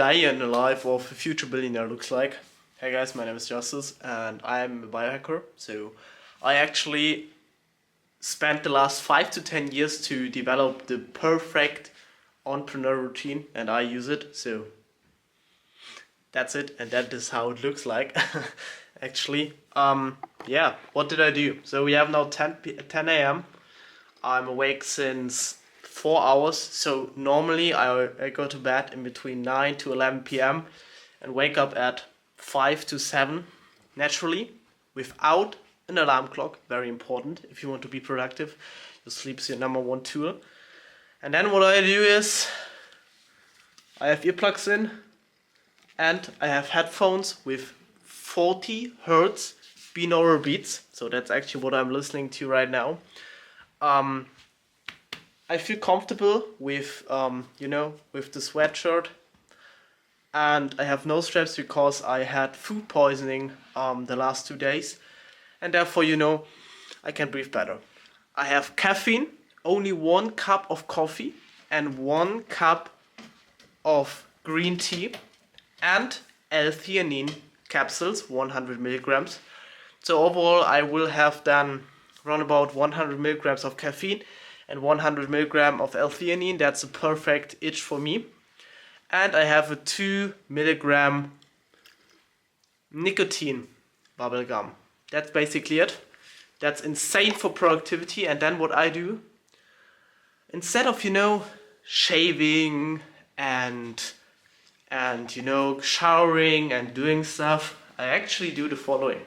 Day in the life of a future billionaire looks like. Hey guys, my name is Justus and I'm a biohacker. So I actually spent the last 5 to 10 years to develop the perfect entrepreneur routine and I use it. So that's it, and that is how it looks like. Actually, yeah, what did I do? So we have now 10 a.m. I'm awake since 4 hours, so normally I go to bed in between 9 to 11 p.m. and wake up at 5 to 7 naturally without an alarm clock. Very important if you want to be productive. Your sleep is your number one tool. And then what I do is I have earplugs in and I have headphones with 40 hertz binaural beats. So that's actually what I'm listening to right now. I feel comfortable with, with the sweatshirt, and I have no stress because I had food poisoning the last 2 days, and therefore, I can breathe better. I have caffeine, only 1 cup of coffee and 1 cup of green tea, and L-theanine capsules, 100 milligrams. So overall, I will have then around about 100 milligrams of caffeine and 100 milligram of L-theanine. That's a perfect itch for me. And I have a 2 milligram nicotine bubble gum. That's basically it. That's insane for productivity. And then what I do, instead of, shaving and showering and doing stuff, I actually do the following.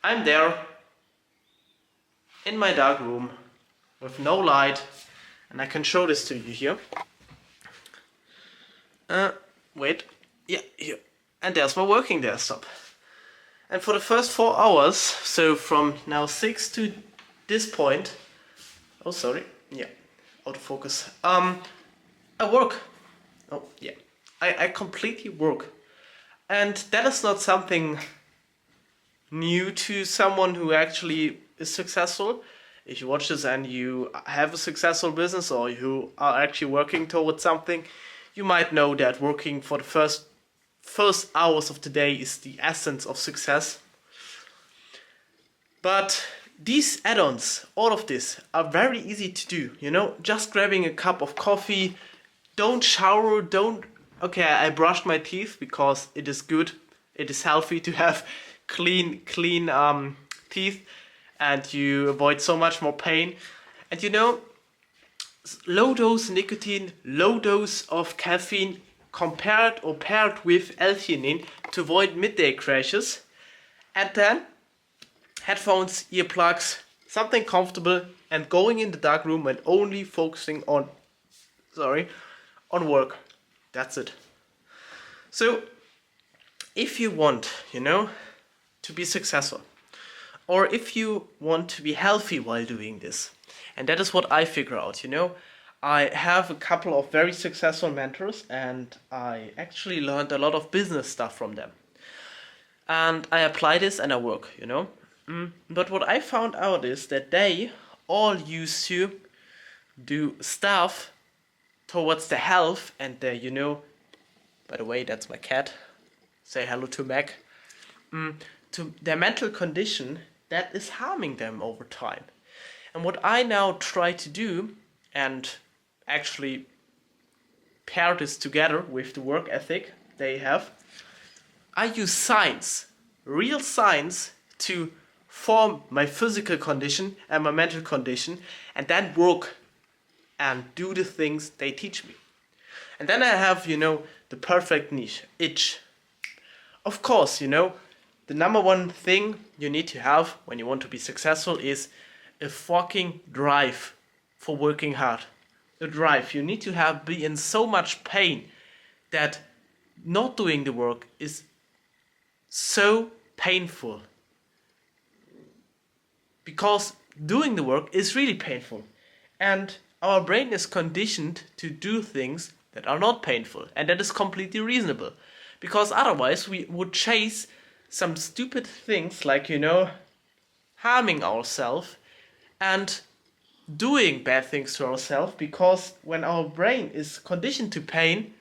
I'm there in my dark room with no light, and I can show this to you here. Wait, yeah, here. And there's my working desktop. And for the first 4 hours, so from now 6 to this point, autofocus. I work. Oh yeah, I completely work, and that is not something new to someone who actually is successful. If you watch this and you have a successful business or you are actually working towards something, you might know that working for the first hours of the day is the essence of success. But these add-ons, all of this, are very easy to do. Just grabbing a cup of coffee. Don't shower, I brushed my teeth because it is good, it is healthy to have clean teeth, and you avoid so much more pain. And low dose nicotine, low dose of caffeine paired with L-theanine to avoid midday crashes. And then headphones, earplugs, something comfortable, and going in the dark room and only focusing on work. That's it. So if you want, to be successful, or if you want to be healthy while doing this, and that is what I figure out, I have a couple of very successful mentors and I actually learned a lot of business stuff from them. And I apply this and I work, But what I found out is that they all used to do stuff towards the health and the, by the way, that's my cat. Say hello to Mac. To their mental condition that is harming them over time. And what I now try to do, and actually pair this together with the work ethic they have, I use science, real science, to form my physical condition and my mental condition, and then work and do the things they teach me. And then I have, the perfect niche, itch. Of course, the number one thing you need to have when you want to be successful is a fucking drive for working hard. A drive. You need to be in so much pain that not doing the work is so painful. Because doing the work is really painful. And our brain is conditioned to do things that are not painful. And that is completely reasonable. Because otherwise we would chase some stupid things like, harming ourselves and doing bad things to ourselves, because when our brain is conditioned to pain,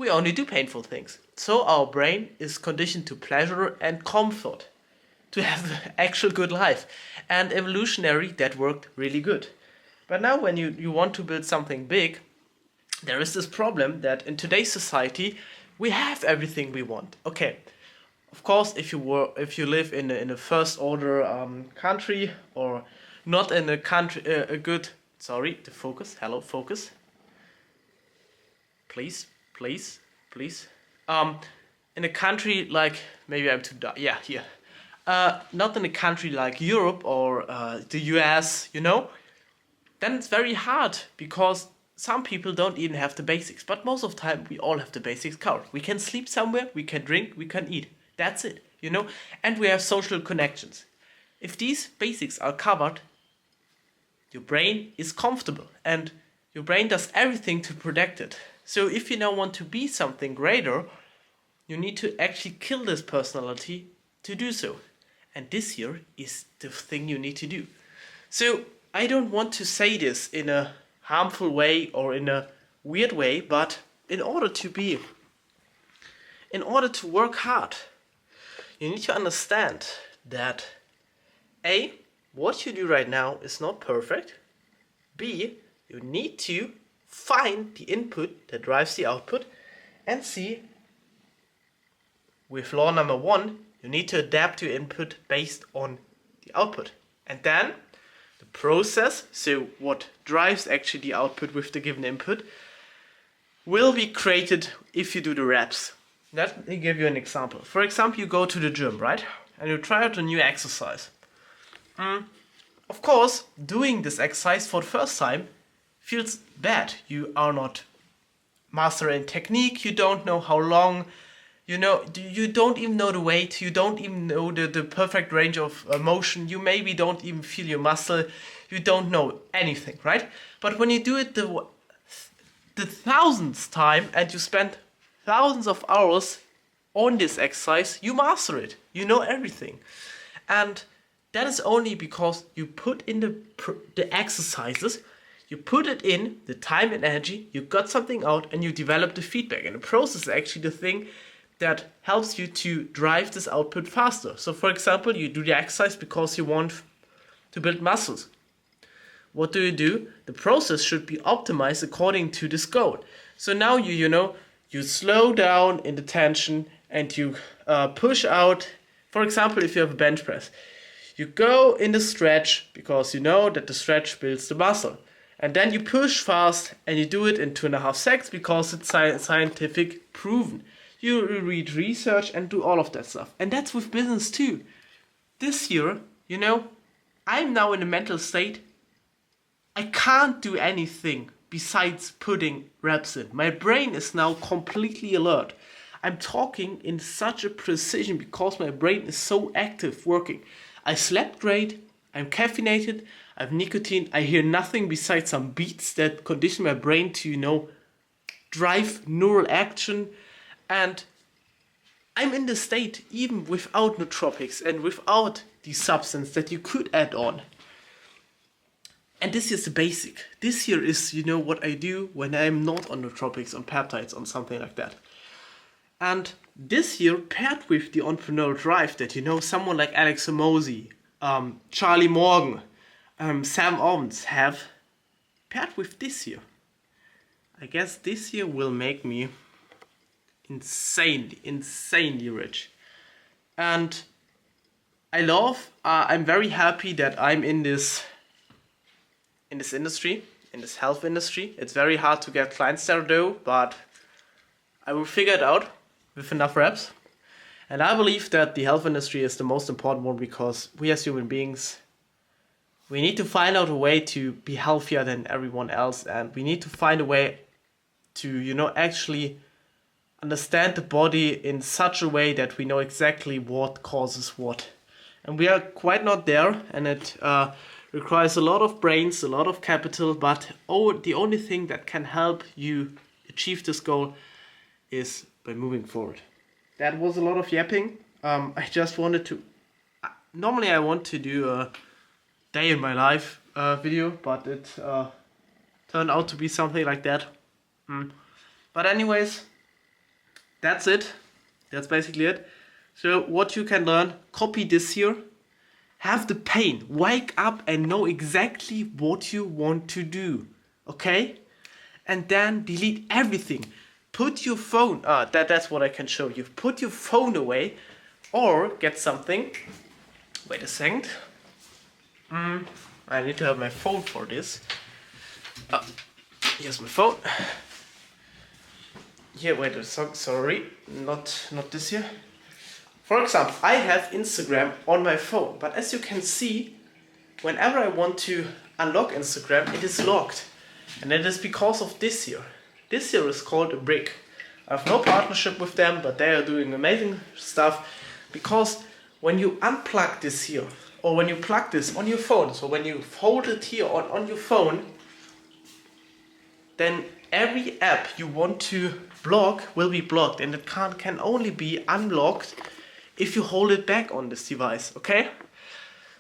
we only do painful things. So our brain is conditioned to pleasure and comfort, to have an actual good life. And evolutionary, that worked really good. But now when you want to build something big, there is this problem that in today's society, we have everything we want. Okay, of course, if you live in a first order country, or not in a country a good, sorry, the focus, hello focus, please, in a country like, maybe I'm too dark, yeah, here, not in a country like Europe or the US, then it's very hard, because some people don't even have the basics, but most of the time we all have the basics covered. We can sleep somewhere, we can drink, we can eat. That's it, and we have social connections. If these basics are covered, your brain is comfortable, and your brain does everything to protect it. So if you now want to be something greater, you need to actually kill this personality to do so. And this here is the thing you need to do. So I don't want to say this in a harmful way or in a weird way, but in order to work hard, you need to understand that A, what you do right now is not perfect. B, you need to find the input that drives the output. And C, with law number 1, you need to adapt your input based on the output. And then the process, so what drives actually the output with the given input, will be created if you do the reps. Let me give you an example. For example, you go to the gym, right? And you try out a new exercise. Of course, doing this exercise for the first time feels bad. You are not mastering technique, you don't know how long, you don't even know the weight, you don't even know the perfect range of motion, you maybe don't even feel your muscle, you don't know anything, right? But when you do it the thousandth time and you spend thousands of hours on this exercise, you master it, you know everything. And that is only because you put in the exercises, you put it in, the time and energy, you got something out, and you develop the feedback. And the process is actually the thing that helps you to drive this output faster. So for example, you do the exercise because you want to build muscles. What do? The process should be optimized according to this goal. So now you slow down in the tension and you push out. For example, if you have a bench press, you go in the stretch because you know that the stretch builds the muscle. And then you push fast and you do it in 2.5 seconds because it's scientific proven. You read research and do all of that stuff. And that's with business too. This year, I'm now in a mental state. I can't do anything besides putting reps in. My brain is now completely alert. I'm talking in such a precision because my brain is so active working. I slept great, I'm caffeinated, I have nicotine, I hear nothing besides some beats that condition my brain to, drive neural action. And I'm in the state even without nootropics and without the substance that you could add on. And this is the basic. This here is, what I do when I'm not on nootropics, on peptides, on something like that. And this year, paired with the entrepreneurial drive that, someone like Alex Hormozi, Charlie Morgan, Sam Owens have, paired with this year, I guess this year will make me insanely rich. And I'm very happy that I'm in this industry, in this health industry. It's very hard to get clients there though, but I will figure it out with enough reps. And I believe that the health industry is the most important one because we as human beings, we need to find out a way to be healthier than everyone else, and we need to find a way to, actually understand the body in such a way that we know exactly what causes what. And we are quite not there, and it requires a lot of brains, a lot of capital, but the only thing that can help you achieve this goal is by moving forward. That was a lot of yapping. I just wanted to... Normally I want to do a day in my life video, but it turned out to be something like that. But anyways, that's it. That's basically it. So what you can learn, copy this here. Have the pain. Wake up and know exactly what you want to do. Okay? And then delete everything. Put your phone, that's what I can show you. Put your phone away or get something. Wait a second. I need to have my phone for this. Here's my phone. Here, wait a second, sorry, not this here. For example, I have Instagram on my phone, but as you can see, whenever I want to unlock Instagram, it is locked. And it is because of this here. This here is called a brick. I have no partnership with them, but they are doing amazing stuff. Because when you unplug this here, or when you plug this on your phone, so when you hold it here on your phone, then every app you want to block will be blocked, and it can only be unlocked if you hold it back on this device, okay?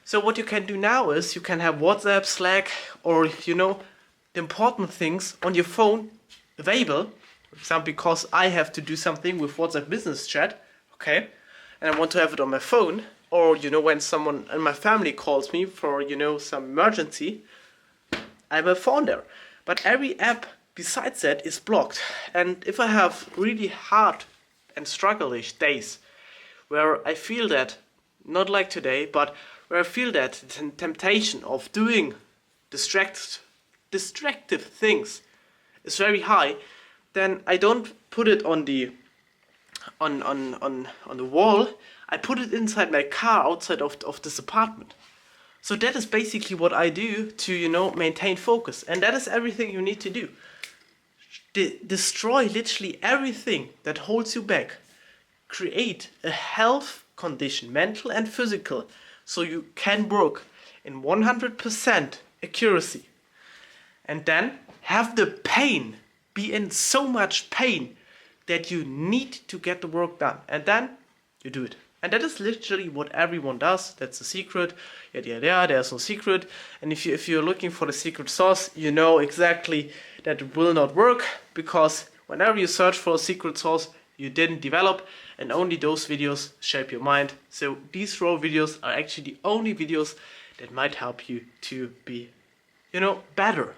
So what you can do now is you can have WhatsApp, Slack, or the important things on your phone available. For example, because I have to do something with WhatsApp business chat, okay? And I want to have it on my phone, or when someone in my family calls me for some emergency, I have a phone there. But every app besides that is blocked. And if I have really hard and struggle-ish days where I feel that, not like today, but where I feel that the temptation of doing distractive things is very high, then I don't put it on the wall. I put it inside my car outside of this apartment. So that is basically what I do to maintain focus, and that is everything you need to do. Destroy literally everything that holds you back. Create a health condition, mental and physical, so you can work in 100% accuracy. And then have the pain, be in so much pain that you need to get the work done. And then you do it. And that is literally what everyone does. That's the secret. Yeah, there's no secret. And if you're looking for the secret sauce, you know exactly that it will not work, because whenever you search for a secret sauce you didn't develop, and only those videos shape your mind. So these raw videos are actually the only videos that might help you to be, better.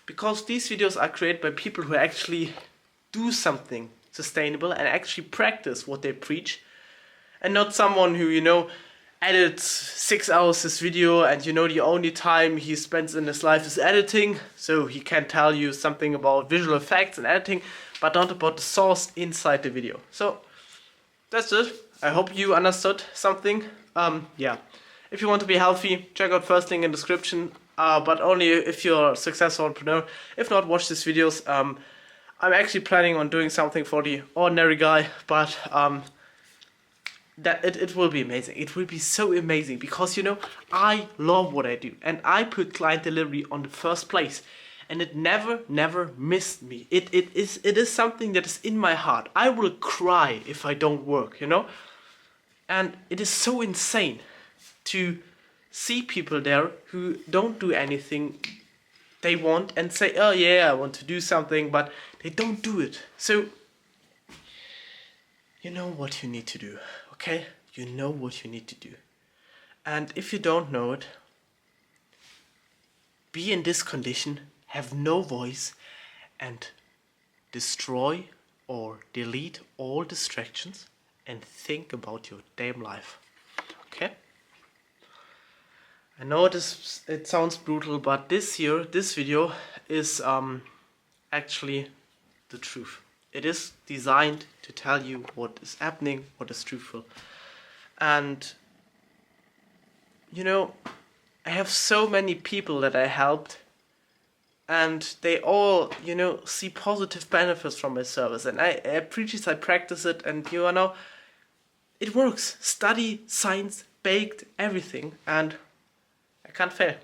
Because these videos are created by people who actually do something sustainable and actually practice what they preach, and not someone who, edits 6 hours this video and the only time he spends in his life is editing, so he can tell you something about visual effects and editing, but not about the source inside the video. So that's it. I hope you understood something. Yeah. If you want to be healthy, check out first link in description, but only if you're a successful entrepreneur. If not, watch these videos. I'm actually planning on doing something for the ordinary guy, but that it will be amazing. It will be so amazing because I love what I do, and I put client delivery on the first place, and it never missed me. It is something that is in my heart. I will cry if I don't work, and it is so insane to see people there who don't do anything they want and say, oh yeah, I want to do something, but they don't do it. So you know what you need to do. Okay, you know what you need to do. And if you don't know it, be in this condition, have no voice, and destroy or delete all distractions and think about your damn life. Okay? I know it sounds brutal, but this video is actually the truth. It is designed to tell you what is happening, what is truthful. And I have so many people that I helped, and they all see positive benefits from my service, and I preach it, I practice it, and it works. Study, science, baked, everything, and I can't fail.